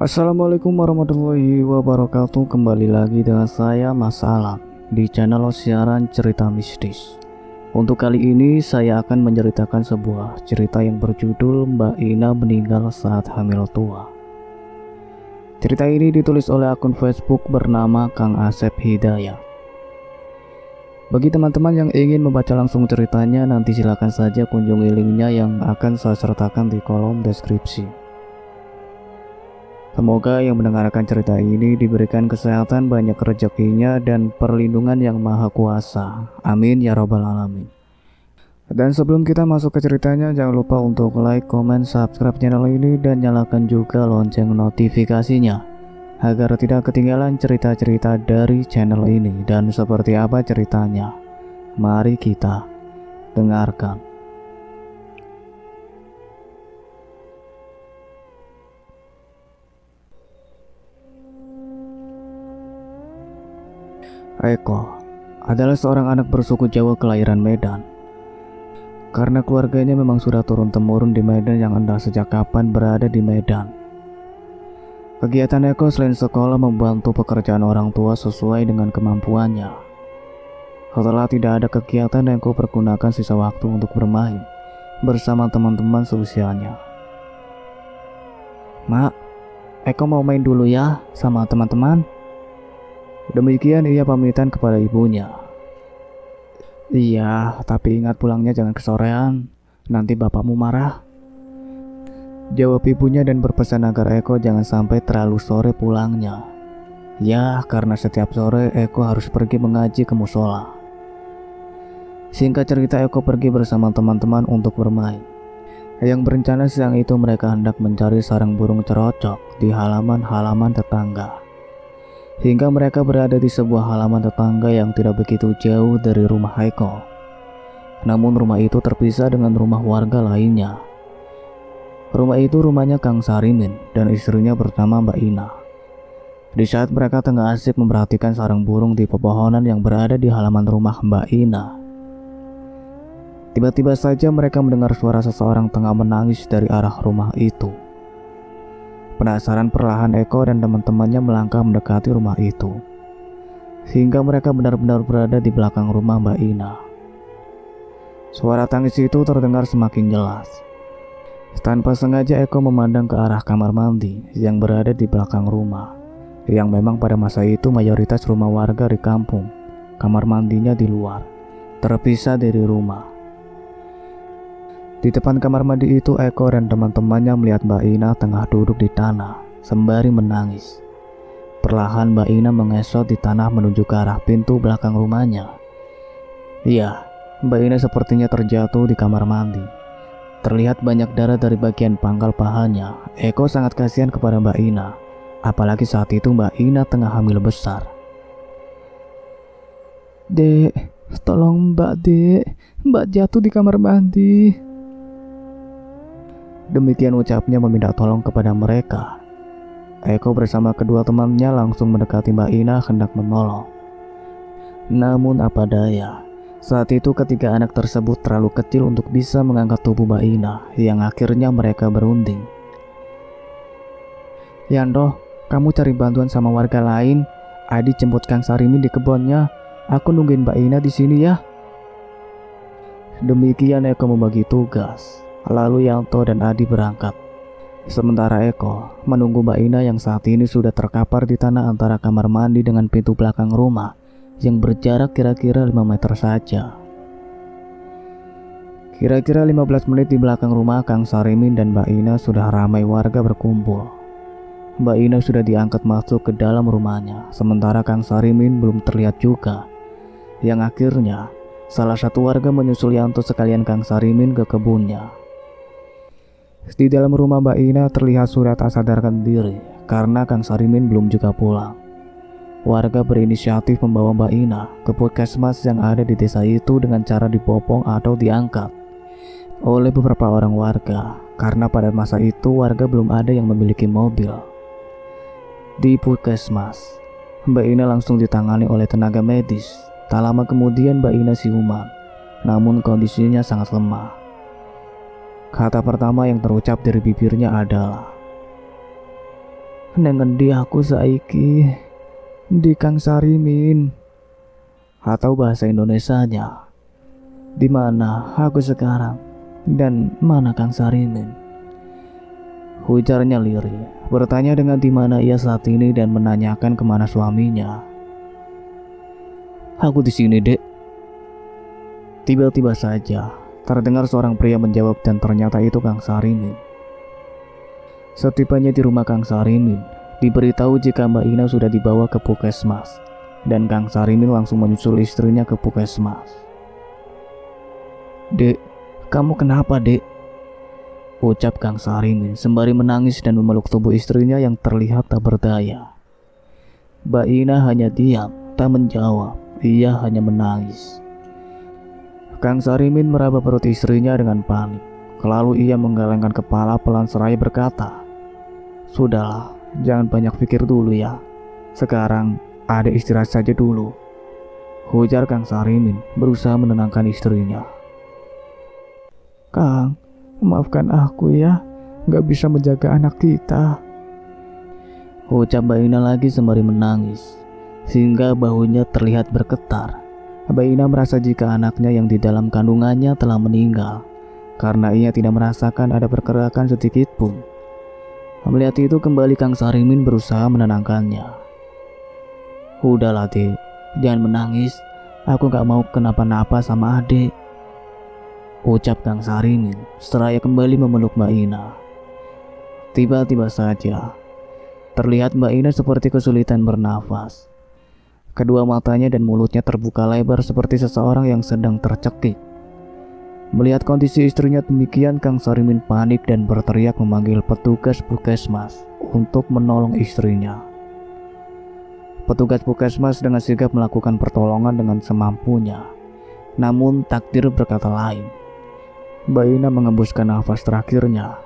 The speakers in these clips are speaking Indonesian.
Assalamualaikum warahmatullahi wabarakatuh. Kembali lagi dengan saya Mas Alam di channel siaran cerita mistis. Untuk kali ini saya akan menceritakan sebuah cerita yang berjudul Mbak Ina meninggal saat hamil tua. Cerita ini ditulis oleh akun Facebook bernama Kang Asep Hidayah. Bagi teman-teman yang ingin membaca langsung ceritanya, nanti silakan saja kunjungi linknya yang akan saya sertakan di kolom deskripsi. Semoga yang mendengarkan cerita ini diberikan kesehatan, banyak rezekinya, dan perlindungan yang maha kuasa. Amin ya robbal alamin. Dan sebelum kita masuk ke ceritanya, jangan lupa untuk like, comment, subscribe channel ini, dan nyalakan juga lonceng notifikasinya agar tidak ketinggalan cerita-cerita dari channel ini. Dan seperti apa ceritanya? Mari kita dengarkan. Eko adalah seorang anak bersuku Jawa kelahiran Medan. Karena keluarganya memang sudah turun-temurun di Medan yang entah sejak kapan berada di Medan. Kegiatan Eko selain sekolah membantu pekerjaan orang tua sesuai dengan kemampuannya. Setelah tidak ada kegiatan, Eko pergunakan sisa waktu untuk bermain bersama teman-teman seusianya. Mak, Eko mau main dulu ya sama teman-teman. Demikian ia pamitan kepada ibunya. Iya, tapi ingat pulangnya jangan kesorean, nanti bapakmu marah, jawab ibunya dan berpesan agar Eko jangan sampai terlalu sore pulangnya. Ya, karena setiap sore Eko harus pergi mengaji ke musola. Singkat cerita, Eko pergi bersama teman-teman untuk bermain. Yang berencana siang itu mereka hendak mencari sarang burung cerocok di halaman-halaman tetangga. Hingga mereka berada di sebuah halaman tetangga yang tidak begitu jauh dari rumah Eko. Namun rumah itu terpisah dengan rumah warga lainnya. Rumah itu rumahnya Kang Sarimin dan istrinya bernama Mbak Ina. Di saat mereka tengah asik memperhatikan sarang burung di pepohonan yang berada di halaman rumah Mbak Ina, tiba-tiba saja mereka mendengar suara seseorang tengah menangis dari arah rumah itu. Penasaran, perlahan Eko dan teman-temannya melangkah mendekati rumah itu, sehingga mereka benar-benar berada di belakang rumah Mbak Ina. Suara tangis itu terdengar semakin jelas. Tanpa sengaja Eko memandang ke arah kamar mandi yang berada di belakang rumah, yang memang pada masa itu mayoritas rumah warga di kampung kamar mandinya di luar, terpisah dari rumah. Di depan kamar mandi itu, Eko dan teman-temannya melihat Mbak Ina tengah duduk di tanah sembari menangis. Perlahan Mbak Ina mengesot di tanah menuju ke arah pintu belakang rumahnya. Iya, Mbak Ina sepertinya terjatuh di kamar mandi. Terlihat banyak darah dari bagian pangkal pahanya. Eko sangat kasihan kepada Mbak Ina, apalagi saat itu Mbak Ina tengah hamil besar. Dek, tolong Mbak jatuh di kamar mandi. Demikian ucapnya meminta tolong kepada mereka. Eko bersama kedua temannya langsung mendekati Mbak Ina hendak menolong. Namun apa daya, saat itu ketiga anak tersebut terlalu kecil untuk bisa mengangkat tubuh Mbak Ina, yang akhirnya mereka berunding. Yando, kamu cari bantuan sama warga lain. Adi jemput Kang Sarimin di kebunnya. Aku nungguin Mbak Ina di sini ya. Demikian Eko membagi tugas. Lalu Yanto dan Adi berangkat. Sementara Eko menunggu Mbak Ina yang saat ini sudah terkapar di tanah antara kamar mandi dengan pintu belakang rumah yang berjarak kira-kira 5 meter saja. Kira-kira 15 menit di belakang rumah Kang Sarimin dan Mbak Ina sudah ramai warga berkumpul. Mbak Ina sudah diangkat masuk ke dalam rumahnya, sementara Kang Sarimin belum terlihat juga. Yang akhirnya salah satu warga menyusul Yanto sekalian Kang Sarimin ke kebunnya. Di dalam rumah Mbak Ina terlihat sudah tak sadarkan diri karena Kang Sarimin belum juga pulang. Warga berinisiatif membawa Mbak Ina ke puskesmas yang ada di desa itu dengan cara dipopong atau diangkat oleh beberapa orang warga, karena pada masa itu warga belum ada yang memiliki mobil. Di puskesmas, Mbak Ina langsung ditangani oleh tenaga medis. Tak lama kemudian Mbak Ina siuman, namun kondisinya sangat lemah. Kata pertama yang terucap dari bibirnya adalah, Nengendi aku saiki di Kang Sarimin. Atau bahasa Indonesianya, di mana aku sekarang dan mana Kang Sarimin? Ujarnya lirih, bertanya dengan di mana ia saat ini dan menanyakan kemana suaminya. Aku di sini, Dek. Tiba-tiba saja terdengar seorang pria menjawab dan ternyata itu Kang Sarimin. Setibanya di rumah Kang Sarimin, diberitahu jika Mbak Ina sudah dibawa ke puskesmas dan Kang Sarimin langsung menyusul istrinya ke puskesmas. Dek, kamu kenapa, Dek? Ucap Kang Sarimin sembari menangis dan memeluk tubuh istrinya yang terlihat tak berdaya. Mbak Ina hanya diam, tak menjawab, ia hanya menangis. Kang Sarimin meraba perut istrinya dengan panik. Lalu ia menggelengkan kepala pelan seraya berkata, "Sudahlah, jangan banyak pikir dulu ya. Sekarang ada istirahat saja dulu," ujar Kang Sarimin berusaha menenangkan istrinya. "Kang, maafkan aku ya, gak bisa menjaga anak kita," ucap Mbak Ina lagi sembari menangis, sehingga bahunya terlihat bergetar. Mbak Ina merasa jika anaknya yang di dalam kandungannya telah meninggal, karena ia tidak merasakan ada pergerakan sedikit pun. Melihat itu kembali Kang Sarimin berusaha menenangkannya. "Udahlah, Dek, jangan menangis, aku gak mau kenapa-napa sama adik," ucap Kang Sarimin seraya kembali memeluk Mbak Ina. Tiba-tiba saja terlihat Mbak Ina seperti kesulitan bernafas. Kedua matanya dan mulutnya terbuka lebar seperti seseorang yang sedang tercekik. Melihat kondisi istrinya demikian, Kang Sarimin panik dan berteriak memanggil petugas puskesmas untuk menolong istrinya. Petugas puskesmas dengan sigap melakukan pertolongan dengan semampunya. Namun takdir berkata lain. Mbak Ina mengembuskan nafas terakhirnya.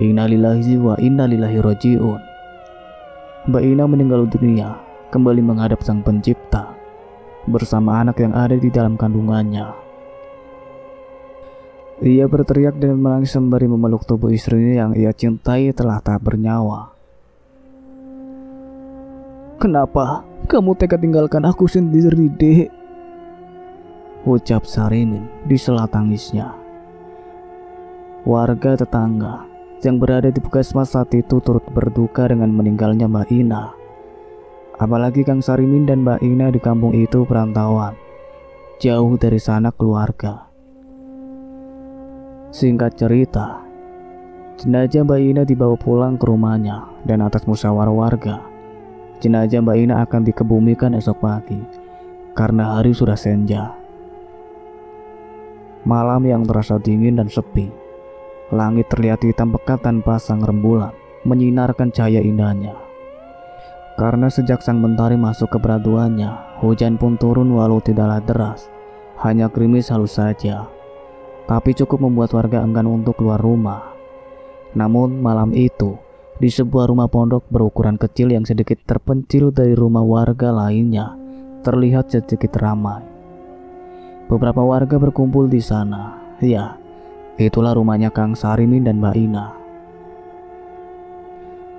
Innalillahi wa innalillahi raji'un. Mbak Ina meninggal dunia, kembali menghadap Sang Pencipta bersama anak yang ada di dalam kandungannya. Ia berteriak dan menangis sembari memeluk tubuh istrinya yang ia cintai telah tak bernyawa. "Kenapa kamu tega tinggalkan aku sendiri, Dek?" ucap Sarimin di sela tangisnya. Warga tetangga yang berada di puskesmas saat itu turut berduka dengan meninggalnya Mbak Ina. Apalagi Kang Sarimin dan Mbak Ina di kampung itu perantauan, jauh dari sanak keluarga. Singkat cerita, jenazah Mbak Ina dibawa pulang ke rumahnya dan atas musyawarah warga, jenazah Mbak Ina akan dikebumikan esok pagi karena hari sudah senja. Malam yang terasa dingin dan sepi, langit terlihat hitam pekat tanpa sang rembulan menyinarkan cahaya indahnya. Karena sejak sang mentari masuk ke peraduannya, hujan pun turun walau tidaklah deras, hanya gerimis halus saja. Tapi cukup membuat warga enggan untuk keluar rumah. Namun malam itu, di sebuah rumah pondok berukuran kecil yang sedikit terpencil dari rumah warga lainnya, terlihat sedikit ramai. Beberapa warga berkumpul di sana. Ya, itulah rumahnya Kang Sarimin dan Mbak Ina.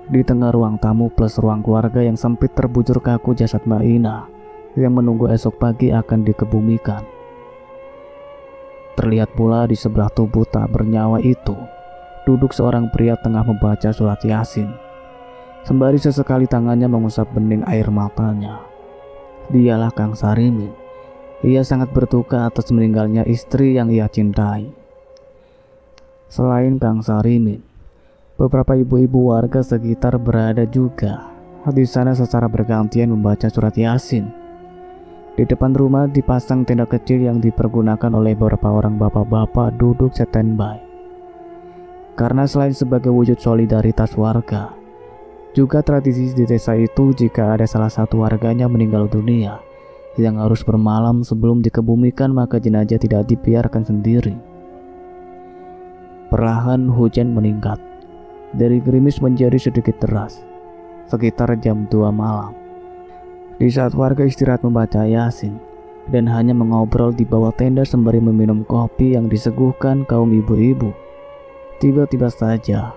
Di tengah ruang tamu plus ruang keluarga yang sempit terbujur kaku jasad Mbak Ina yang menunggu esok pagi akan dikebumikan. Terlihat pula di sebelah tubuh tak bernyawa itu duduk seorang pria tengah membaca surat Yasin, sembari sesekali tangannya mengusap bening air matanya. Dialah Kang Sarimin. Ia sangat berduka atas meninggalnya istri yang ia cintai. Selain Kang Sarimin, beberapa ibu-ibu warga sekitar berada juga di sana secara bergantian membaca surat Yasin. Di depan rumah dipasang tenda kecil yang dipergunakan oleh beberapa orang bapak-bapak duduk standby. Karena selain sebagai wujud solidaritas warga, juga tradisi di desa itu jika ada salah satu warganya meninggal dunia yang harus bermalam sebelum dikebumikan, maka jenazah tidak dibiarkan sendiri. Perlahan hujan meningkat. Dari gerimis menjadi sedikit deras, sekitar jam 2 malam. Di saat warga istirahat membaca Yasin dan hanya mengobrol di bawah tenda sembari meminum kopi yang disuguhkan kaum ibu-ibu, tiba-tiba saja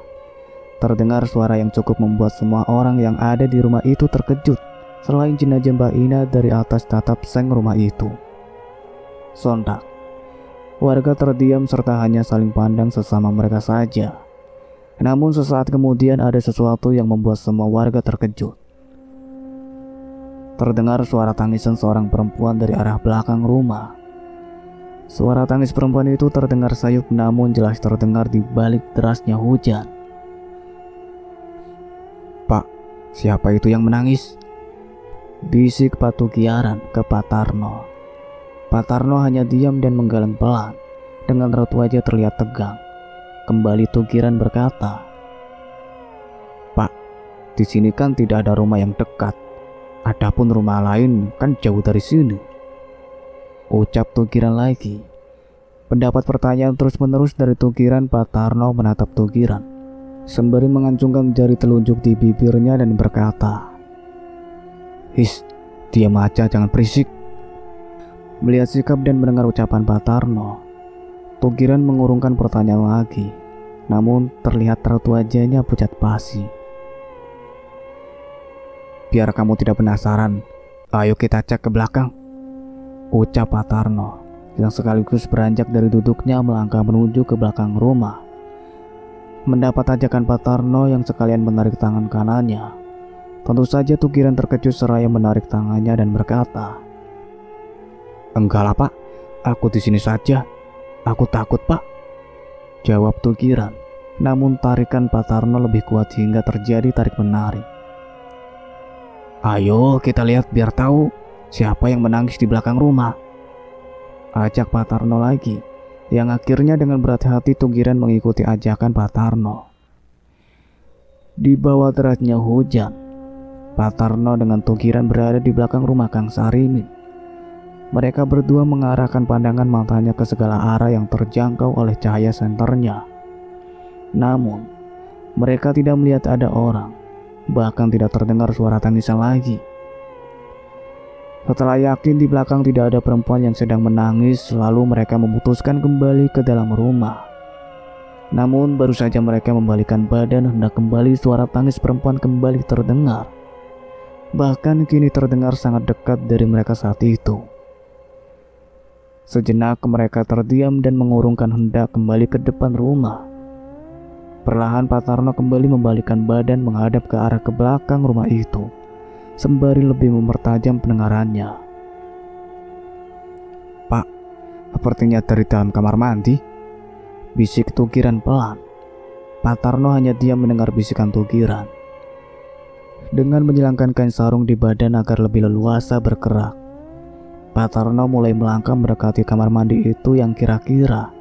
terdengar suara yang cukup membuat semua orang yang ada di rumah itu terkejut, selain jenazah Mbak Ina dari atas tatap seng rumah itu. Sontak, warga terdiam serta hanya saling pandang sesama mereka saja. Namun sesaat kemudian ada sesuatu yang membuat semua warga terkejut. Terdengar suara tangisan seorang perempuan dari arah belakang rumah. Suara tangis perempuan itu terdengar sayup namun jelas terdengar di balik derasnya hujan. "Pak, siapa itu yang menangis?" bisik Pak Tugiaran ke Pak Tarno. Pak Tarno hanya diam dan menggeleng pelan. Dengan raut wajah terlihat tegang. Kembali Tugiran berkata, "Pak, di sini kan tidak ada rumah yang dekat. Adapun rumah lain kan jauh dari sini," ucap Tugiran lagi. Mendapat pertanyaan terus-menerus dari Tugiran, Pak Tarno menatap Tugiran sembari mengancungkan jari telunjuk di bibirnya dan berkata, "His, diam aja, jangan berisik." Melihat sikap dan mendengar ucapan Pak Tarno, Tugiran mengurungkan pertanyaan lagi. Namun terlihat raut wajahnya pucat pasi. "Biar kamu tidak penasaran, ayo kita cek ke belakang," ucap Pak Tarno, yang sekaligus beranjak dari duduknya melangkah menuju ke belakang rumah. Mendapat ajakan Pak Tarno yang sekalian menarik tangan kanannya, tentu saja Tugiran terkejut seraya menarik tangannya dan berkata, "Enggak lah Pak, aku di sini saja. Aku takut Pak," jawab Tugiran. Namun tarikan Pak Tarno lebih kuat hingga terjadi tarik-menarik. "Ayo kita lihat biar tahu siapa yang menangis di belakang rumah," ajak Pak Tarno lagi, yang akhirnya dengan berat hati Tugiran mengikuti ajakan Pak Tarno. Di bawah derasnya hujan, Pak Tarno dengan Tugiran berada di belakang rumah Kang Sarimin. Mereka berdua mengarahkan pandangan matanya ke segala arah yang terjangkau oleh cahaya senternya. Namun, mereka tidak melihat ada orang, bahkan tidak terdengar suara tangisan lagi. Setelah yakin di belakang tidak ada perempuan yang sedang menangis, lalu mereka memutuskan kembali ke dalam rumah. Namun baru saja mereka membalikan badan hendak kembali, suara tangis perempuan kembali terdengar. Bahkan kini terdengar sangat dekat dari mereka saat itu. Sejenak mereka terdiam dan mengurungkan hendak kembali ke depan rumah. Perlahan Pak Tarno kembali membalikkan badan menghadap ke arah ke belakang rumah itu, sembari lebih mempertajam pendengarannya. "Pak, sepertinya dari dalam kamar mandi," bisik Tugiran pelan. Pak Tarno hanya diam mendengar bisikan Tugiran. Dengan menyilangkan kain sarung di badan agar lebih leluasa bergerak, Pak Tarno mulai melangkah mendekati kamar mandi itu yang kira-kira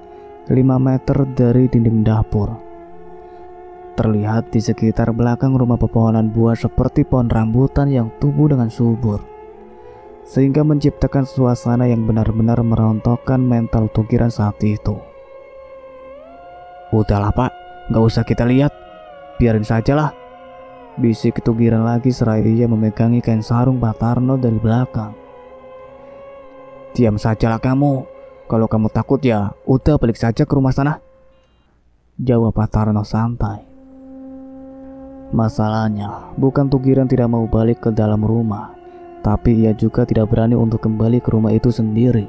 5 meter dari dinding dapur. Terlihat di sekitar belakang rumah pepohonan buah seperti pohon rambutan yang tumbuh dengan subur, sehingga menciptakan suasana yang benar-benar merontokkan mental Tugiran saat itu. "Udahlah Pak, gak usah kita lihat, biarin sajalah," bisik Tugiran lagi seraya ia memegangi kain sarung Pak Tarno dari belakang. "Diam sajalah kamu, kalau kamu takut ya udah balik saja ke rumah sana," jawab Pak Tarno santai. Masalahnya bukan Tugiran tidak mau balik ke dalam rumah, tapi ia juga tidak berani untuk kembali ke rumah itu sendiri.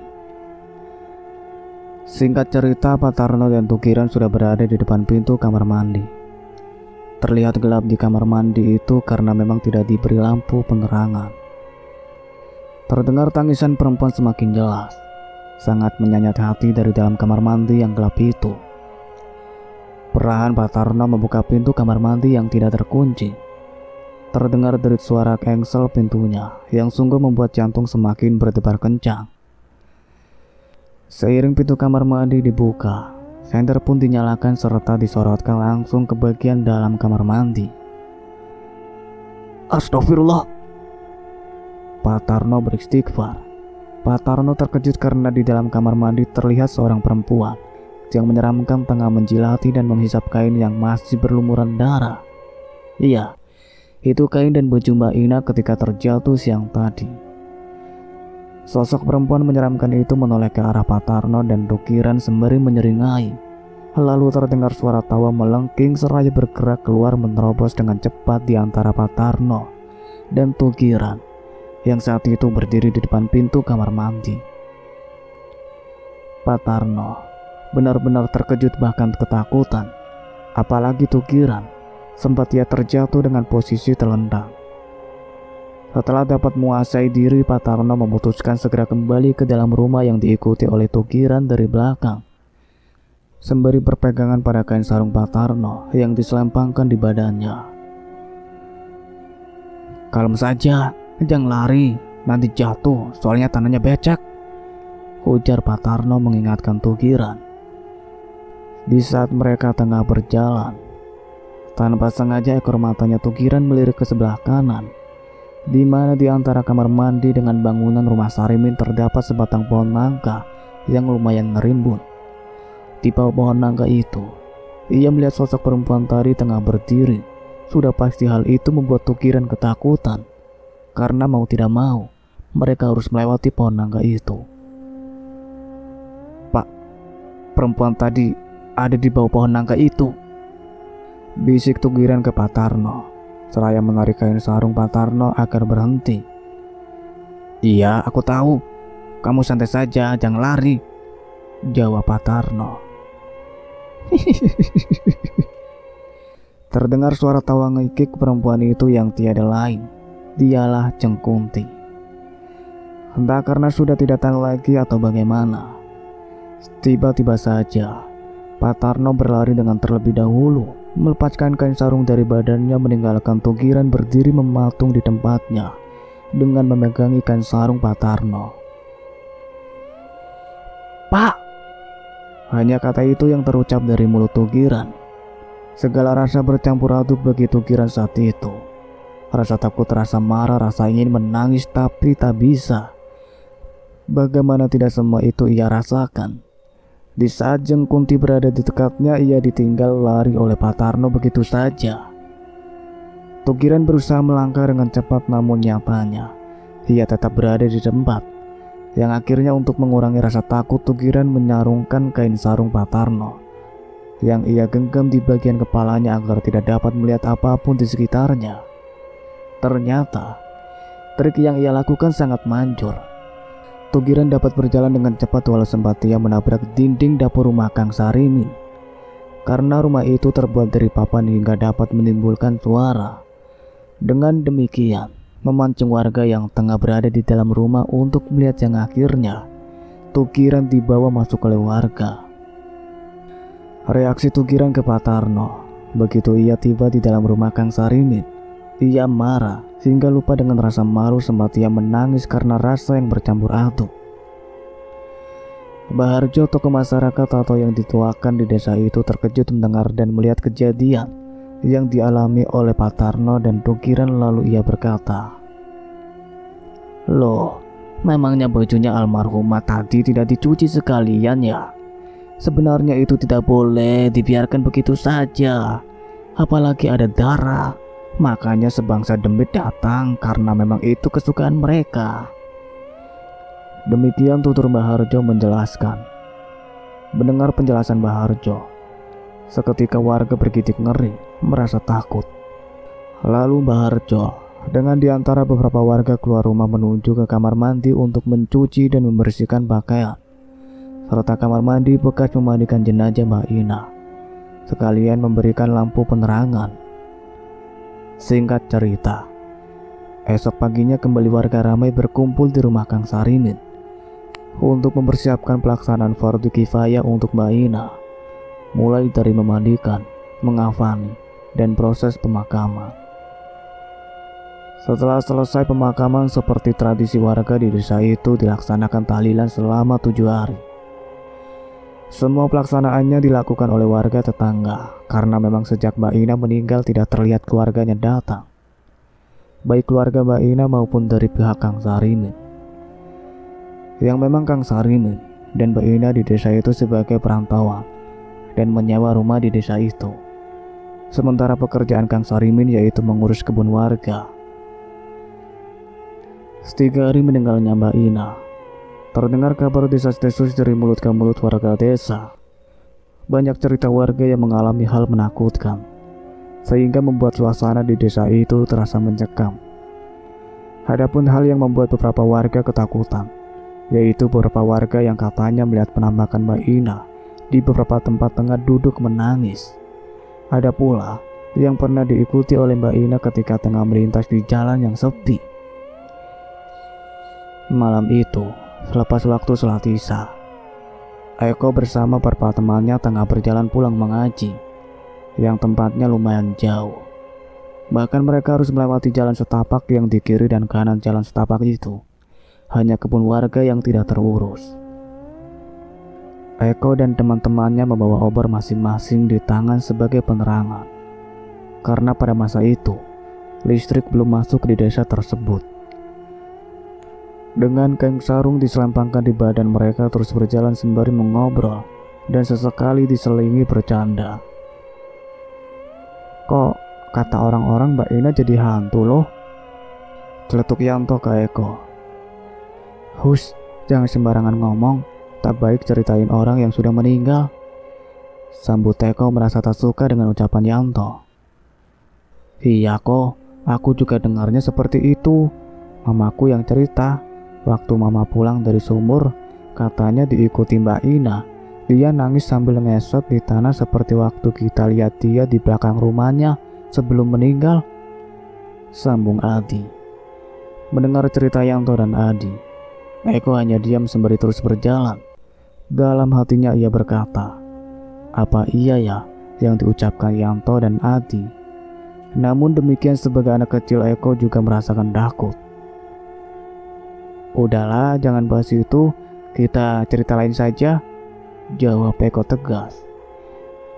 Singkat cerita, Pak Tarno dan Tugiran sudah berada di depan pintu kamar mandi. Terlihat gelap di kamar mandi itu karena memang tidak diberi lampu penerangan. Terdengar tangisan perempuan semakin jelas, sangat menyayat hati dari dalam kamar mandi yang gelap itu. Perlahan Pak Tarno membuka pintu kamar mandi yang tidak terkunci. Terdengar derit suara engsel pintunya yang sungguh membuat jantung semakin berdebar kencang. Seiring pintu kamar mandi dibuka, senter pun dinyalakan serta disorotkan langsung ke bagian dalam kamar mandi. "Astagfirullah," Pak Tarno beristighfar. Pak Tarno terkejut karena di dalam kamar mandi terlihat seorang perempuan yang menyeramkan tengah menjilati dan menghisap kain yang masih berlumuran darah. Iya, itu kain dan baju Mbak Ina ketika terjatuh siang tadi. Sosok perempuan menyeramkan itu menoleh ke arah Pak Tarno dan Tugiran sembari menyeringai, Lalu terdengar suara tawa melengking seraya bergerak keluar menerobos dengan cepat di antara Pak Tarno dan Tugiran yang saat itu berdiri di depan pintu kamar mandi. Pak Tarno benar-benar terkejut bahkan ketakutan, apalagi Tugiran sempat ia terjatuh dengan posisi telentang. Setelah dapat menguasai diri, Pak Tarno memutuskan segera kembali ke dalam rumah yang diikuti oleh Tugiran dari belakang, sembari berpegangan pada kain sarung Pak Tarno yang diselempangkan di badannya. "Kalem saja, jangan lari, nanti jatuh, soalnya tanahnya becek," ujar Pak Tarno mengingatkan Tugiran. Di saat mereka tengah berjalan, tanpa sengaja ekor matanya Tugiran melirik ke sebelah kanan, di mana di antara kamar mandi dengan bangunan rumah Sarimin terdapat sebatang pohon nangka yang lumayan ngerimbun. Di bawah pohon nangka itu, ia melihat sosok perempuan tadi tengah berdiri. Sudah pasti hal itu membuat Tugiran ketakutan, karena mau tidak mau mereka harus melewati pohon nangka itu. "Pak, perempuan tadi ada di bawah pohon nangka itu," bisik Tugiran ke Pak Tarno, seraya menarik kain sarung Pak Tarno agar berhenti. "Iya, aku tahu. Kamu santai saja, jangan lari," jawab Pak Tarno. Terdengar suara tawa ngikik perempuan itu yang tiada lain, dialah Ceng Kunti. Entah karena sudah tidak tahan lagi atau bagaimana, tiba-tiba saja Pak Tarno berlari dengan terlebih dahulu, melepaskan kain sarung dari badannya, meninggalkan Tugiran berdiri mematung di tempatnya dengan memegangi kain sarung Pak Tarno. "Pak!" hanya kata itu yang terucap dari mulut Tugiran. Segala rasa bercampur aduk bagi Tugiran saat itu. Rasa takut, rasa marah, rasa ingin menangis tapi tak bisa. Bagaimana tidak semua itu ia rasakan. Di saat Ceng Kunti berada di dekatnya, ia ditinggal lari oleh Pak Tarno begitu saja. Tugiran berusaha melangkah dengan cepat, namun nyatanya ia tetap berada di tempat. Yang akhirnya untuk mengurangi rasa takut, Tugiran menyarungkan kain sarung Pak Tarno yang ia genggam di bagian kepalanya agar tidak dapat melihat apapun di sekitarnya. Ternyata trik yang ia lakukan sangat manjur. Tugiran dapat berjalan dengan cepat walau sempat ia menabrak dinding dapur rumah Kang Sarimin. Karena rumah itu terbuat dari papan hingga dapat menimbulkan suara. Dengan demikian, memancing warga yang tengah berada di dalam rumah untuk melihat yang akhirnya Tugiran dibawa masuk oleh warga. Reaksi Tugiran ke Pak Tarno begitu ia tiba di dalam rumah Kang Sarimin. Ia marah sehingga lupa dengan rasa malu, sempat ia menangis karena rasa yang bercampur aduk. Mbah Harjo, tokoh masyarakat atau yang dituakan di desa itu, terkejut mendengar dan melihat kejadian yang dialami oleh Pak Tarno dan Tugiran. Lalu ia berkata, "Loh, memangnya bajunya almarhumah tadi tidak dicuci sekalian ya? Sebenarnya itu tidak boleh dibiarkan begitu saja, apalagi ada darah. Makanya sebangsa demit datang karena memang itu kesukaan mereka." Demikian tutur Mbah Harjo menjelaskan. Mendengar penjelasan Mbah Harjo, seketika warga bergidik ngeri, merasa takut. Lalu Mbah Harjo dengan diantara beberapa warga keluar rumah menuju ke kamar mandi untuk mencuci dan membersihkan pakaian, serta kamar mandi bekas memandikan jenazah Mbak Ina, sekalian memberikan lampu penerangan. Singkat cerita, esok paginya kembali warga ramai berkumpul di rumah Kang Sarimin untuk mempersiapkan pelaksanaan fardu kifayah untuk Mbak Ina, mulai dari memandikan, mengafani, dan proses pemakaman. Setelah selesai pemakaman, seperti tradisi warga di desa itu, dilaksanakan tahlilan selama 7 hari. Semua pelaksanaannya dilakukan oleh warga tetangga, karena memang sejak Mbak Ina meninggal tidak terlihat keluarganya datang, baik keluarga Mbak Ina maupun dari pihak Kang Sarimin. Yang memang Kang Sarimin dan Mbak Ina di desa itu sebagai perantauan dan menyewa rumah di desa itu. Sementara pekerjaan Kang Sarimin yaitu mengurus kebun warga. 3 hari meninggalnya Mbak Ina, terdengar kabar desas-desus dari mulut ke mulut warga desa banyak cerita warga yang mengalami hal menakutkan, sehingga membuat suasana di desa itu terasa mencekam. Adapun hal yang membuat beberapa warga ketakutan, yaitu beberapa warga yang katanya melihat penampakan Mbak Ina di beberapa tempat tengah duduk menangis. Ada pula yang pernah diikuti oleh Mbak Ina ketika tengah melintas di jalan yang sepi. Malam itu, selepas waktu sholat Isya, Eko bersama beberapa temannya tengah berjalan pulang mengaji, yang tempatnya lumayan jauh. Bahkan mereka harus melewati jalan setapak yang di kiri dan kanan jalan setapak itu hanya kebun warga yang tidak terurus. Eko dan teman-temannya membawa obor masing-masing di tangan sebagai penerangan, karena pada masa itu listrik belum masuk di desa tersebut. Dengan kain sarung diselampangkan di badan, mereka terus berjalan sembari mengobrol dan sesekali diselingi bercanda. Kok kata orang-orang Mbak Ina jadi hantu loh? Celetuk Yanto ke Eko. Hus, jangan sembarangan ngomong, tak baik ceritain orang yang sudah meninggal. Sambut Eko merasa tak suka dengan ucapan Yanto. Iya kok, aku juga dengarnya seperti itu. Mamaku yang cerita. Waktu mama pulang dari sumur, katanya diikuti Mbak Ina. Dia nangis sambil ngesot di tanah seperti waktu kita lihat dia di belakang rumahnya sebelum meninggal. Sambung Adi. Mendengar cerita Yanto dan Adi, Eko hanya diam sembari terus berjalan. Dalam hatinya ia berkata, apa iya ya yang diucapkan Yanto dan Adi? Namun demikian sebagai anak kecil Eko juga merasakan takut. Udahlah, jangan bahas itu, kita cerita lain saja, jawab Eko tegas.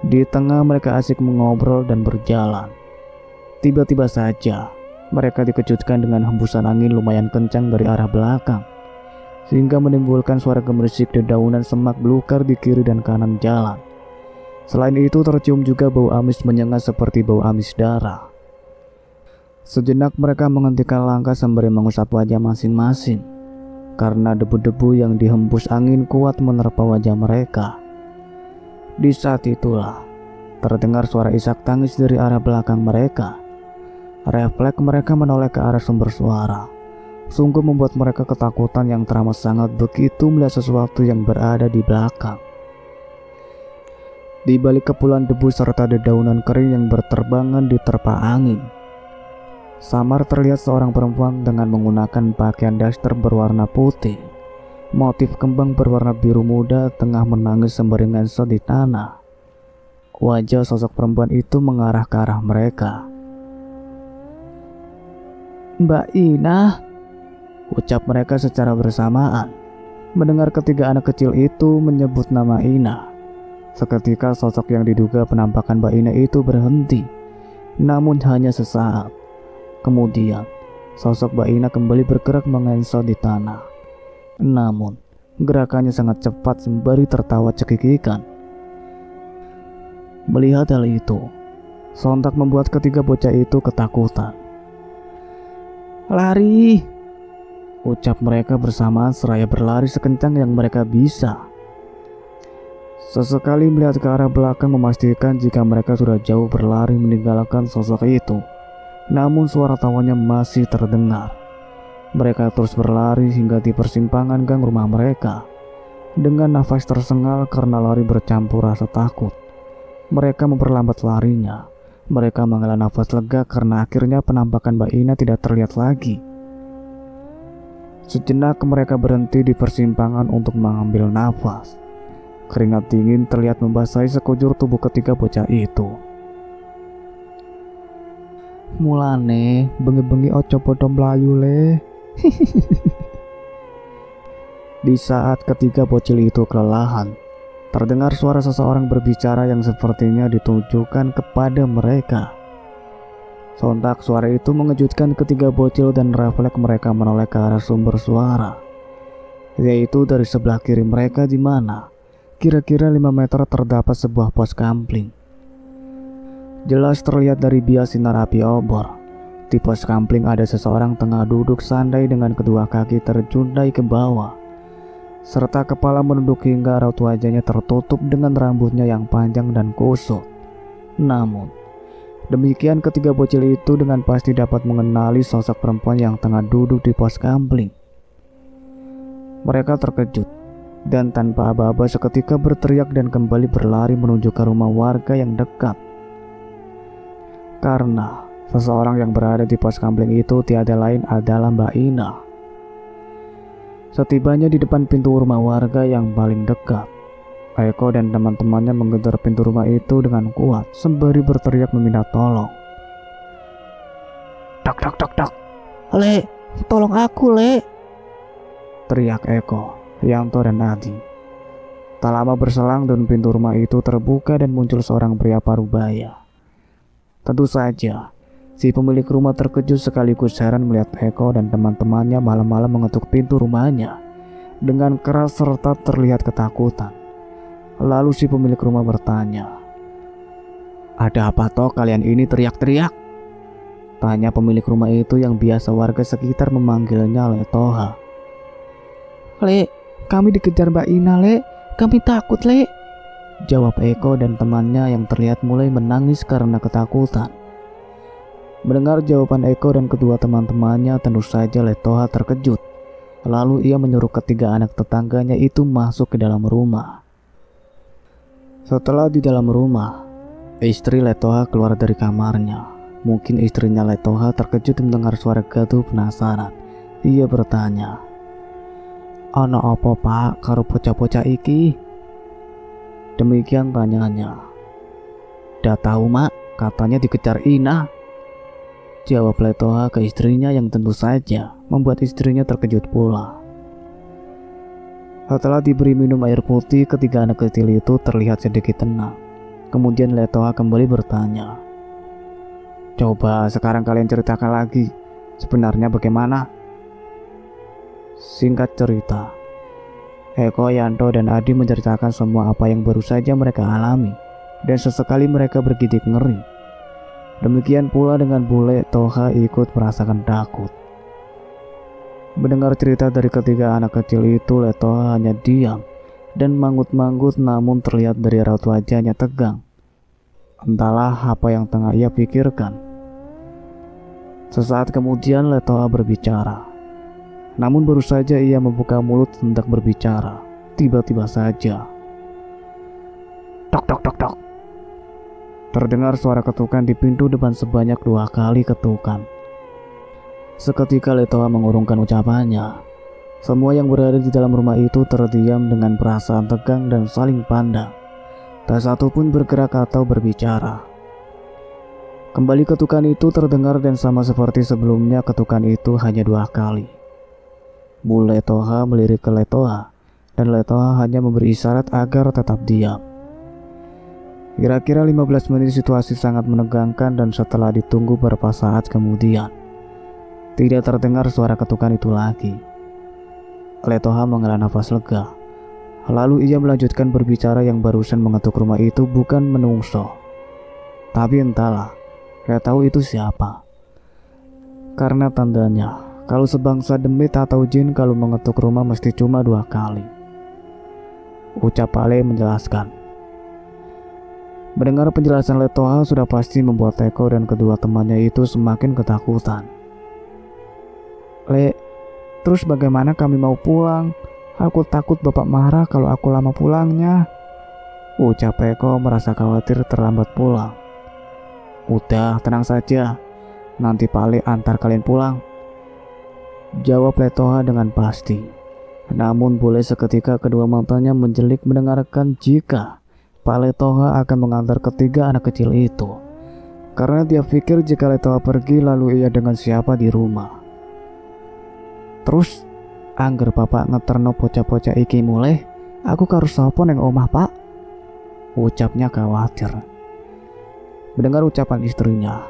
Di tengah mereka asik mengobrol dan berjalan, tiba-tiba saja mereka dikejutkan dengan hembusan angin lumayan kencang dari arah belakang, sehingga menimbulkan suara gemerisik dedaunan semak belukar di kiri dan kanan jalan. Selain itu tercium juga bau amis menyengat seperti bau amis darah. Sejenak mereka menghentikan langkah sembari mengusap wajah masing-masing, karena debu-debu yang dihembus angin kuat menerpa wajah mereka. Di saat itulah terdengar suara isak tangis dari arah belakang mereka. Refleks mereka menoleh ke arah sumber suara. Sungguh membuat mereka ketakutan yang teramat sangat begitu melihat sesuatu yang berada di belakang. Di balik kepulan debu serta dedaunan kering yang berterbangan diterpa angin, samar terlihat seorang perempuan dengan menggunakan pakaian daster berwarna putih. Motif kembang berwarna biru muda tengah menangis sembari ngesot di tanah. Wajah sosok perempuan itu mengarah ke arah mereka. Mbak Ina, ucap mereka secara bersamaan. Mendengar ketiga anak kecil itu menyebut nama Ina, seketika sosok yang diduga penampakan Mbak Ina itu berhenti. Namun hanya sesaat. Kemudian, sosok Mbak Ina kembali bergerak mengesot di tanah. Namun, gerakannya sangat cepat sembari tertawa cekikikan. Melihat hal itu, sontak membuat ketiga bocah itu ketakutan. Lari! Ucap mereka bersamaan seraya berlari sekencang yang mereka bisa. Sesekali melihat ke arah belakang memastikan jika mereka sudah jauh berlari meninggalkan sosok itu. Namun suara tawanya masih terdengar. Mereka terus berlari hingga di persimpangan gang rumah mereka. Dengan nafas tersengal karena lari bercampur rasa takut, mereka memperlambat larinya. Mereka menghela nafas lega karena akhirnya penampakan Mbak Ina tidak terlihat lagi. Sejenak mereka berhenti di persimpangan untuk mengambil nafas. Keringat dingin terlihat membasahi sekujur tubuh ketiga bocah itu. Mulane bengi-bengi ojo podo mlayu le. Di saat ketiga bocil itu kelelahan, terdengar suara seseorang berbicara yang sepertinya ditujukan kepada mereka. Sontak suara itu mengejutkan ketiga bocil dan refleks mereka menoleh ke arah sumber suara, yaitu dari sebelah kiri mereka di mana kira-kira 5 meter terdapat sebuah pos kampling. Jelas terlihat dari bias sinar api obor. Di pos kampling ada seseorang tengah duduk sandai dengan kedua kaki terjuntai ke bawah. serta kepala menunduk hingga raut wajahnya tertutup dengan rambutnya yang panjang dan kusut. Namun, demikian ketiga bocil itu dengan pasti dapat mengenali sosok perempuan yang tengah duduk di pos kampling. Mereka terkejut dan tanpa aba-aba seketika berteriak dan kembali berlari menuju ke rumah warga yang dekat. Karena seseorang yang berada di pos kampling itu tiada lain adalah Mbak Ina. Setibanya di depan pintu rumah warga yang paling dekat, Eko dan teman-temannya mengejar pintu rumah itu dengan kuat sembari berteriak meminta tolong. "Dak dak dak dak, Le, tolong aku, Le!" teriak Eko, Yanto dan Adi. Tak lama berselang dan pintu rumah itu terbuka dan muncul seorang pria parubaya. Tentu saja, si pemilik rumah terkejut sekaligus heran melihat Eko dan teman-temannya malam-malam mengetuk pintu rumahnya dengan keras serta terlihat ketakutan. Lalu si pemilik rumah bertanya, "Ada apa toh kalian ini teriak-teriak?" tanya pemilik rumah itu yang biasa warga sekitar memanggilnya Letoha. "Le, kami dikejar Mbak Ina, Le. Kami takut, Le," jawab Eko dan temannya yang terlihat mulai menangis karena ketakutan. Mendengar jawaban Eko dan kedua teman-temannya, tentu saja Letoha terkejut. Lalu ia menyuruh ketiga anak tetangganya itu masuk ke dalam rumah. Setelah di dalam rumah, istri Letoha keluar dari kamarnya. Mungkin istrinya Letoha terkejut mendengar suara gaduh penasaran. Ia bertanya, "Ana apa Pak karo bocah-bocah iki?" Demikian tanyanya. "Dah tahu Mak, katanya dikejar Ina," jawab Letoha ke istrinya yang tentu saja membuat istrinya terkejut pula. Setelah diberi minum air putih, ketiga anak kecil itu terlihat sedikit tenang. Kemudian Letoha kembali bertanya, "Coba sekarang kalian ceritakan lagi, sebenarnya bagaimana?" Singkat cerita, Eko, Yanto, dan Adi menceritakan semua apa yang baru saja mereka alami, dan sesekali mereka bergidik ngeri. Demikian pula dengan bule Toha ikut merasakan takut. Mendengar cerita dari ketiga anak kecil itu, Letoha hanya diam dan manggut-manggut, namun terlihat dari raut wajahnya tegang. Entahlah apa yang tengah ia pikirkan. Sesaat kemudian Letoha berbicara. Namun baru saja ia membuka mulut hendak berbicara, tiba-tiba saja, tok tok tok tok, terdengar suara ketukan di pintu depan sebanyak 2 kali ketukan. Seketika Letoha mengurungkan ucapannya. Semua yang berada di dalam rumah itu terdiam dengan perasaan tegang dan saling pandang. Tak satu pun bergerak atau berbicara. Kembali ketukan itu terdengar dan sama seperti sebelumnya ketukan itu hanya 2 kali. Bule Toha melirik ke Letoha dan Letoha hanya memberi isyarat agar tetap diam. Kira-kira 15 menit situasi sangat menegangkan dan setelah ditunggu beberapa saat kemudian, tidak terdengar suara ketukan itu lagi. Letoha menghela nafas lega. Lalu ia melanjutkan berbicara yang barusan mengetuk rumah itu bukan menungso. Tapi entahlah, gak tahu itu siapa. Karena tandanya, kalau sebangsa demit atau jin kalau mengetuk rumah mesti cuma 2 kali. Ucap Ale menjelaskan. Mendengar penjelasan Letoha sudah pasti membuat Eko dan kedua temannya itu semakin ketakutan. "Le, terus bagaimana kami mau pulang? Aku takut bapak marah kalau aku lama pulangnya," ucap Eko merasa khawatir terlambat pulang. "Udah, tenang saja. Nanti Pak Le antar kalian pulang," jawab Letoha dengan pasti. Namun boleh seketika kedua matanya menjelik mendengarkan jika Pak Letoha akan mengantar ketiga anak kecil itu. Karena dia pikir jika Letoha pergi lalu ia dengan siapa di rumah. "Terus angger bapak ngeterno bocah-bocah iki mulai, aku karo sapa neng omah Pak?" ucapnya khawatir. Mendengar ucapan istrinya,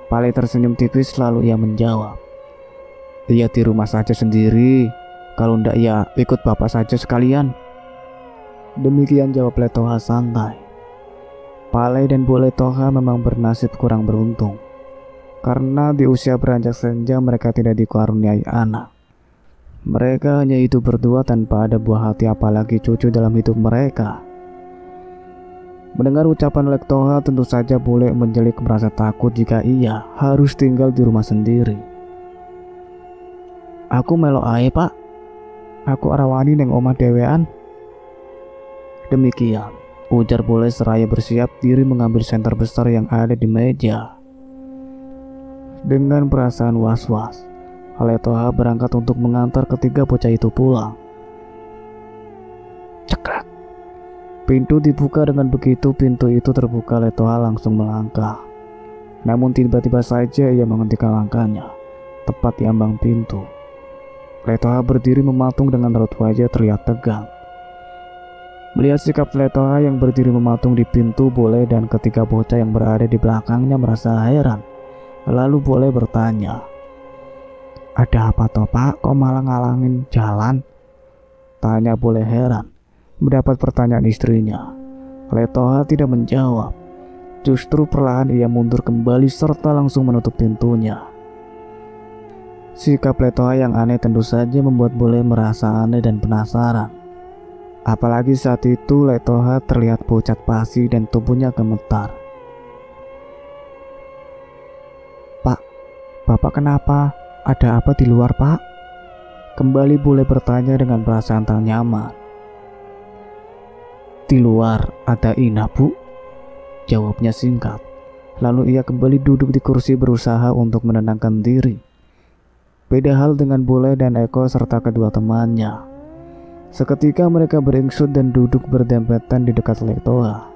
Pale tersenyum tipis lalu ia menjawab, "Ia di rumah saja sendiri, kalau ndak ya ikut bapak saja sekalian." Demikian jawab Letoha santai. Pale dan Bu Letoha memang bernasib kurang beruntung, karena di usia beranjak senja mereka tidak dikaruniai anak. Mereka hanya itu berdua tanpa ada buah hati apalagi cucu dalam hidup mereka. Mendengar ucapan Letoha, tentu saja Bule menjelik merasa takut jika ia harus tinggal di rumah sendiri. Aku melo ae pak, aku arawani neng omah dewean. Demikian ujar Bule seraya bersiap diri mengambil senter besar yang ada di meja. Dengan perasaan was-was, Letoha berangkat untuk mengantar ketiga bocah itu pulang. Ceklak. Pintu dibuka, dengan begitu pintu itu terbuka Letoha langsung melangkah. Namun tiba-tiba saja ia menghentikan langkahnya, tepat di ambang pintu. Letoha berdiri mematung dengan raut wajah terlihat tegang. Melihat sikap Letoha yang berdiri mematung di pintu, Bule dan ketiga bocah yang berada di belakangnya merasa heran. Lalu Bule bertanya, "Ada apa toh pak, kok malah ngalangin jalan?" Tanya Bule heran mendapat pertanyaan istrinya. Letoha tidak menjawab. Justru perlahan ia mundur kembali serta langsung menutup pintunya. Sikap Letoha yang aneh tentu saja membuat Bule merasa aneh dan penasaran. Apalagi saat itu Letoha terlihat pucat pasi dan tubuhnya gemetar. "Pak, Bapak kenapa? Ada apa di luar pak?" Kembali Bule bertanya dengan perasaan tak nyaman. "Di luar ada Ina bu," jawabnya singkat. Lalu ia kembali duduk di kursi berusaha untuk menenangkan diri. Beda hal dengan Bule dan Eko serta kedua temannya. Seketika mereka beringsut dan duduk berdempetan di dekat Letoha.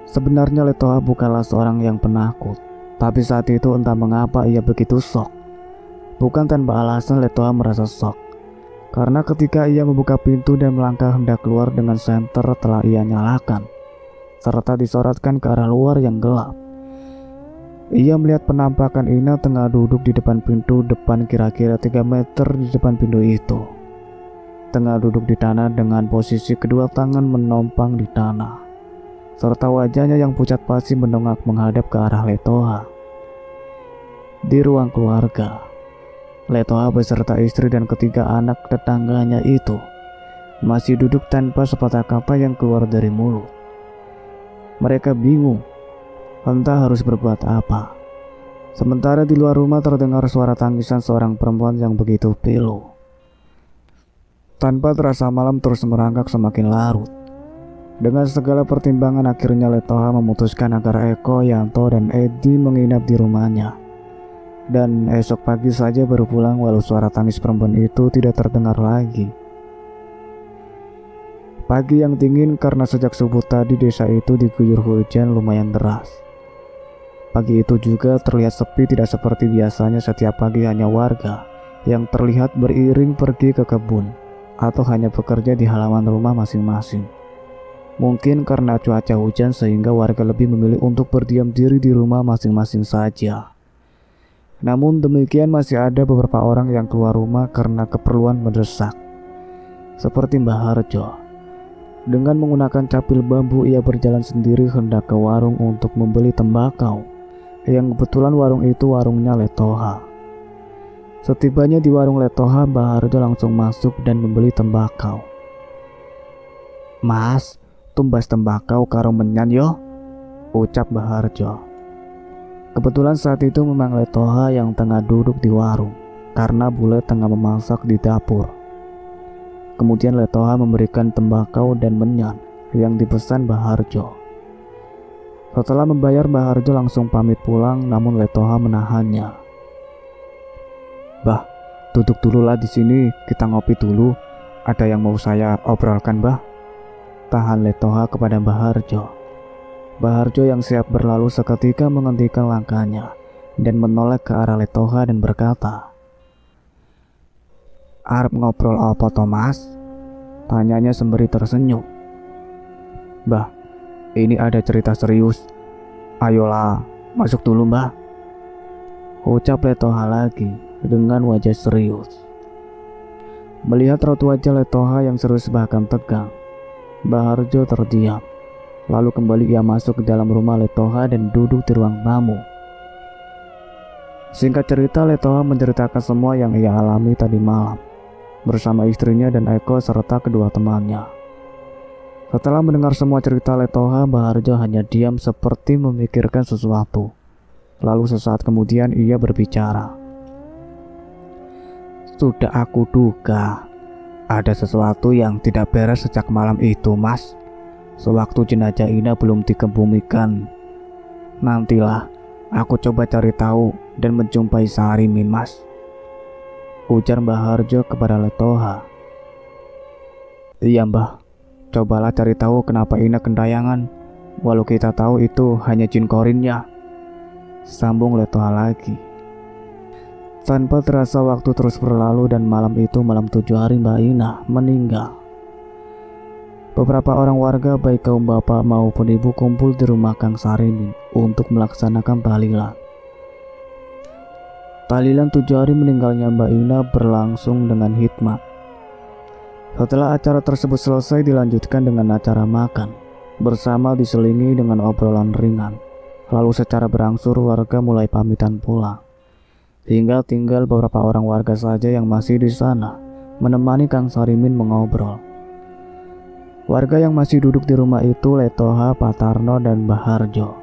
Sebenarnya Letoha bukanlah seorang yang penakut, tapi saat itu entah mengapa ia begitu shock. Bukan tanpa alasan Letoha merasa shock, karena ketika ia membuka pintu dan melangkah hendak keluar dengan senter telah ia nyalakan, serta disorotkan ke arah luar yang gelap. Ia melihat penampakan Ina tengah duduk di depan pintu depan kira-kira 3 meter di depan pintu itu. Tengah duduk di tanah dengan posisi kedua tangan menompang di tanah, serta wajahnya yang pucat pasi mendongak menghadap ke arah Letoha. Di ruang keluarga, Letoha beserta istri dan ketiga anak tetangganya itu masih duduk tanpa sepatah kata yang keluar dari mulut. Mereka bingung entah harus berbuat apa. Sementara di luar rumah terdengar suara tangisan seorang perempuan yang begitu pilu. Tanpa terasa malam terus merangkak semakin larut. Dengan segala pertimbangan akhirnya Letoha memutuskan agar Eko, Yanto, dan Edi menginap di rumahnya. Dan esok pagi saja baru pulang walau suara tangis perempuan itu tidak terdengar lagi. Pagi yang dingin karena sejak subuh tadi desa itu diguyur hujan lumayan deras. Pagi itu juga terlihat sepi, tidak seperti biasanya setiap pagi hanya warga yang terlihat beriring pergi ke kebun atau hanya bekerja di halaman rumah masing-masing. Mungkin karena cuaca hujan sehingga warga lebih memilih untuk berdiam diri di rumah masing-masing saja. Namun demikian masih ada beberapa orang yang keluar rumah karena keperluan mendesak. Seperti Mbah Harjo. Dengan menggunakan capil bambu ia berjalan sendiri hendak ke warung untuk membeli tembakau. Yang kebetulan warung itu warungnya Letoha. Setibanya di warung Letoha, Mbah Harjo langsung masuk dan membeli tembakau. "Mas, tumbas tembakau karo menyan yo," ucap Mbah Harjo. Kebetulan saat itu memang Letoha yang tengah duduk di warung, karena Bule tengah memasak di dapur. Kemudian Letoha memberikan tembakau dan menyan yang dipesan Mbah Harjo. Setelah membayar, Mbah Harjo langsung pamit pulang, namun Letoha menahannya. "Bah, duduk dululah di sini, kita ngopi dulu. Ada yang mau saya obrolkan, Bah," tahan Letoha kepada Mbah Harjo. Mbah Harjo yang siap berlalu seketika menghentikan langkahnya dan menoleh ke arah Letoha dan berkata, "Arep ngobrol apa toh mas?" Tanyanya sembari tersenyum. "Mbah, ini ada cerita serius. Ayolah, masuk dulu mbah," ucap Letoha lagi dengan wajah serius. Melihat raut wajah Letoha yang serius bahkan tegang, Mbah Harjo terdiam. Lalu kembali ia masuk ke dalam rumah Letoha dan duduk di ruang tamu. Singkat cerita, Letoha menceritakan semua yang ia alami tadi malam. bersama istrinya dan Eko serta kedua temannya. Setelah mendengar semua cerita Letoha, Mbah Harjo hanya diam seperti memikirkan sesuatu. Lalu sesaat kemudian ia berbicara. Sudah aku duga, ada sesuatu yang tidak beres sejak malam itu, Mas. Sewaktu jenazah Ina belum dikebumikan. Nantilah aku coba cari tahu dan menjumpai Sarimin, Mas, ujar Mbah Harjo kepada Letoha. Iya Mbah, cobalah cari tahu kenapa Ina kentayangan, walau kita tahu itu hanya jin korinnya, sambung Letoha lagi. Tanpa terasa waktu terus berlalu dan malam itu malam 7 hari Mbak Ina meninggal. Beberapa orang warga baik kaum bapak maupun ibu kumpul di rumah Kang Sarimin untuk melaksanakan tahlilan. Tahlilan 7 hari meninggalnya Mbak Ina berlangsung dengan hikmat. Setelah acara tersebut selesai dilanjutkan dengan acara makan bersama diselingi dengan obrolan ringan. Lalu secara berangsur warga mulai pamitan pulang. Hingga tinggal beberapa orang warga saja yang masih di sana menemani Kang Sarimin mengobrol. Warga yang masih duduk di rumah itu Letoha, Pak Tarno, dan Mbah Harjo.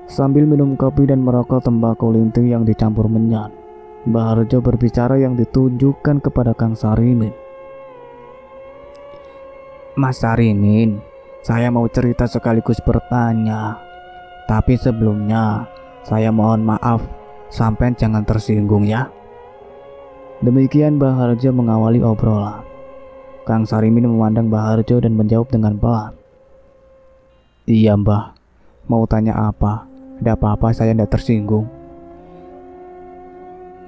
Sambil minum kopi dan merokok tembakau linting yang dicampur menyan, Mbah Harjo berbicara yang ditunjukkan kepada Kang Sarimin. Mas Sarimin, saya mau cerita sekaligus bertanya. Tapi sebelumnya, saya mohon maaf, sampean jangan tersinggung ya. Demikian Mbah Harjo mengawali obrolan. Kang Sarimin memandang Mbah Harjo dan menjawab dengan pelan. Iya Mbah, mau tanya apa? Ada apa-apa, saya tidak tersinggung.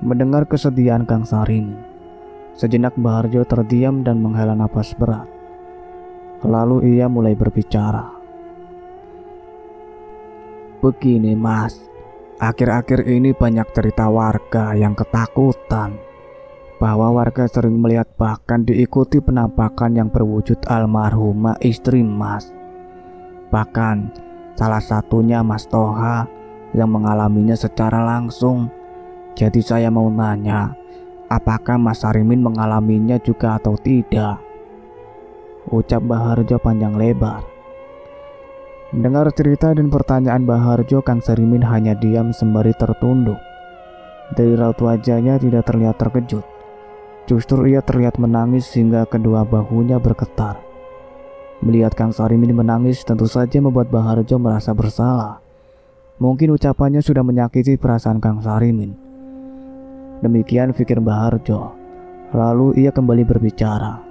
Mendengar kesedihan Kang Sarimin, sejenak Mbah Harjo terdiam dan menghela napas berat. Lalu ia mulai berbicara. Begini Mas, akhir-akhir ini banyak cerita warga yang ketakutan bahwa warga sering melihat bahkan diikuti penampakan yang berwujud almarhumah istri Mas. Bahkan salah satunya Mas Toha yang mengalaminya secara langsung. Jadi saya mau nanya, apakah Mas Sarimin mengalaminya juga atau tidak? Ucap Mbah Harjo panjang lebar. Mendengar cerita dan pertanyaan Mbah Harjo, Kang Sarimin hanya diam sembari tertunduk. Dari raut wajahnya tidak terlihat terkejut. Justru ia terlihat menangis hingga kedua bahunya bergetar. Melihat Kang Sarimin menangis tentu saja membuat Mbah Harjo merasa bersalah. Mungkin ucapannya sudah menyakiti perasaan Kang Sarimin. Demikian pikir Mbah Harjo. Lalu ia kembali berbicara.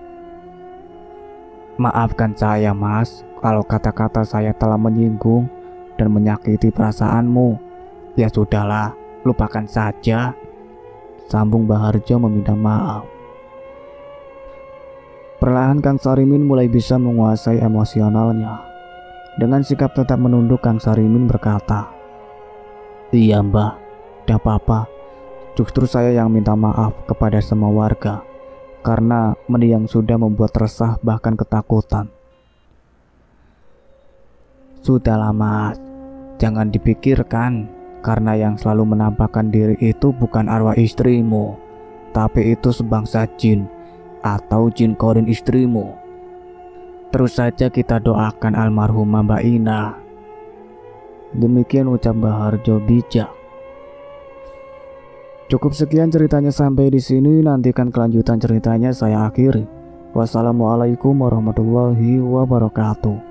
Maafkan saya Mas, kalau kata-kata saya telah menyinggung dan menyakiti perasaanmu. Ya sudahlah, lupakan saja, sambung Mbah Harjo meminta maaf. Perlahan Kang Sarimin mulai bisa menguasai emosionalnya. Dengan sikap tetap menunduk, Kang Sarimin berkata, Iya Mbah, tidak apa-apa. Justru saya yang minta maaf kepada semua warga karena mendiang sudah membuat resah bahkan ketakutan. Sudahlah Mas, jangan dipikirkan, karena yang selalu menampakkan diri itu bukan arwah istrimu, tapi itu sebangsa jin atau jin korin istrimu. Terus saja kita doakan almarhumah Mbak Ina. Demikian ucap Mbah Harjo bijak. Cukup sekian ceritanya sampai di sini. Nantikan kelanjutan ceritanya saya akhiri. Wassalamualaikum warahmatullahi wabarakatuh.